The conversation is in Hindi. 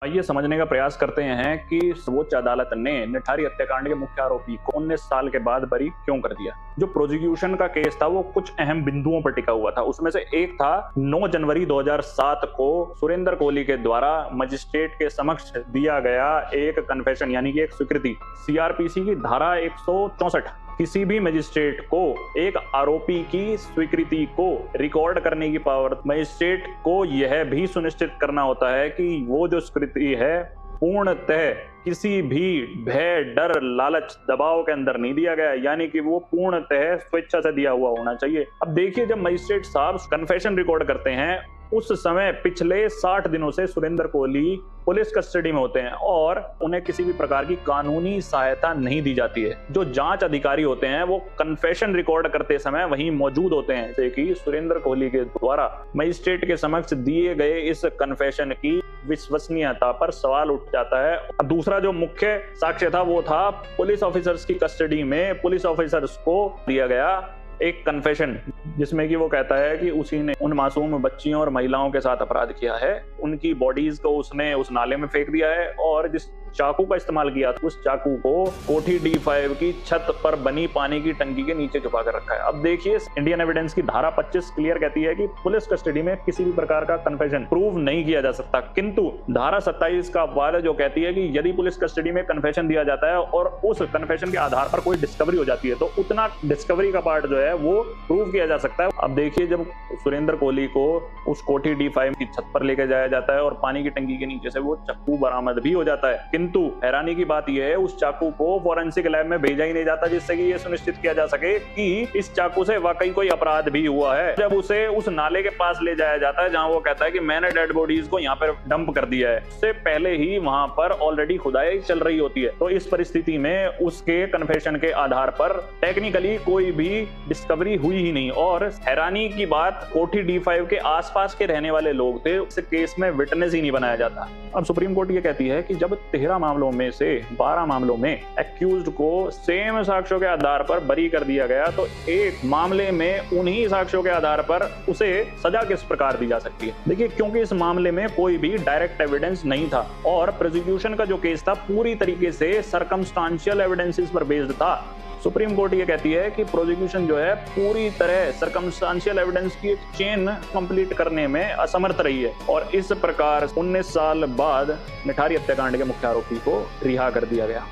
आइए समझने का प्रयास करते हैं कि सर्वोच्च अदालत ने निठारी हत्याकांड के मुख्य आरोपी को 19 साल के बाद बरी क्यों कर दिया। जो प्रोसिक्यूशन का केस था वो कुछ अहम बिंदुओं पर टिका हुआ था। उसमें से एक था 9 जनवरी 2007 को सुरेंद्र कोहली के द्वारा मजिस्ट्रेट के समक्ष दिया गया एक कन्फेशन यानी कि एक स्वीकृति। सीआरपीसी की धारा 164 किसी भी मजिस्ट्रेट को एक आरोपी की स्वीकृति को रिकॉर्ड करने की पावर, मजिस्ट्रेट को यह भी सुनिश्चित करना होता है कि वो जो स्वीकृति है पूर्णतः किसी भी भय, डर, लालच, दबाव के अंदर नहीं दिया गया, यानी कि वो पूर्णतः स्वेच्छा से दिया हुआ होना चाहिए। अब देखिए, जब मजिस्ट्रेट साहब कन्फेशन रिकॉर्ड करते हैं उस समय पिछले 60 दिनों से सुरेंद्र कोहली पुलिस कस्टडी में होते हैं और उन्हें किसी भी प्रकार की कानूनी सहायता नहीं दी जाती है। जो जांच अधिकारी होते हैं वो कन्फेशन रिकॉर्ड करते समय वहीं मौजूद होते हैं, जैसे कि सुरेंद्र कोहली के द्वारा मजिस्ट्रेट के समक्ष दिए गए इस कन्फेशन की विश्वसनीयता पर सवाल उठ जाता है। दूसरा जो मुख्य साक्ष्य था वो था पुलिस ऑफिसर्स की कस्टडी में पुलिस ऑफिसर्स को दिया गया एक कन्फेशन, जिसमें कि वो कहता है कि उसी ने उन मासूम बच्चियों और महिलाओं के साथ अपराध किया है, उनकी बॉडीज को उसने उस नाले में फेंक दिया है और जिस चाकू का इस्तेमाल किया उस चाकू को कोठी D5 की छत पर बनी पानी की टंकी के नीचे छुपा कर रखा है। अब देखिए, इंडियन एविडेंस की धारा 25 क्लियर कहती है कि पुलिस कस्टडी में किसी भी प्रकार का कन्फेशन प्रूव नहीं किया जा सकता, किंतु धारा 27 का वार जो कहती है कि यदि पुलिस कस्टडी में कन्फेशन दिया जाता है और उस कन्फेशन के आधार पर कोई डिस्कवरी हो जाती है तो उतना डिस्कवरी का पार्ट जो है वो प्रूव किया जा सकता है। अब देखिए, जब सुरेंद्र कोहली को उस कोठी D5 की छत पर लेकर जाया जाता है और पानी की टंकी के नीचे से वो चाकू बरामद भी हो जाता है, किंतु हैरानी की बात यह है उस चाकू को फॉरेंसिक लैब में भेजा ही नहीं जाता, जिससे कि ये सुनिश्चित किया जा सके कि इस चाकू से वाकई कोई अपराध भी हुआ है। जब उसे उस नाले के पास ले जाया जाता है जहां वो कहता है कि मैंने डेड बॉडीज को यहाँ पर डंप कर दिया है, उससे पहले ही वहां पर ऑलरेडी खुदाई चल रही होती है। तो इस परिस्थिति में उसके कन्फेशन के आधार पर टेक्निकली कोई भी डिस्कवरी हुई ही नहीं। और हैरानी की बात, कोठी D5 के आसपास के रहने वाले लोग थे, इस केस में विटनेस ही नहीं बनाया जाता। अब सुप्रीम कोर्ट ये कहती है कि जब 13 मामलों में से 12 मामलों में एक्यूज्ड को सेम साक्ष्यों के आधार पर बरी कर दिया गया, तो एक मामले में उन्हीं साक्ष्यों के आधार पर उसे सजा किस प्रकार दी जा सकती है। देखिए, क्योंकि इस मामले में कोई भी डायरेक्ट एविडेंस नहीं था और प्रोसिक्यूशन का जो केस था पूरी तरीके से सर्कमस्टांशियल एविडेंसेस पर बेस्ड था। सुप्रीम कोर्ट ये कहती है कि प्रोसिक्यूशन जो है पूरी तरह सर्कमस्टांशियल एविडेंस की एक चेन कंप्लीट करने में असमर्थ रही है और इस प्रकार 19 साल बाद निठारी हत्याकांड के मुख्य आरोपी को रिहा कर दिया गया।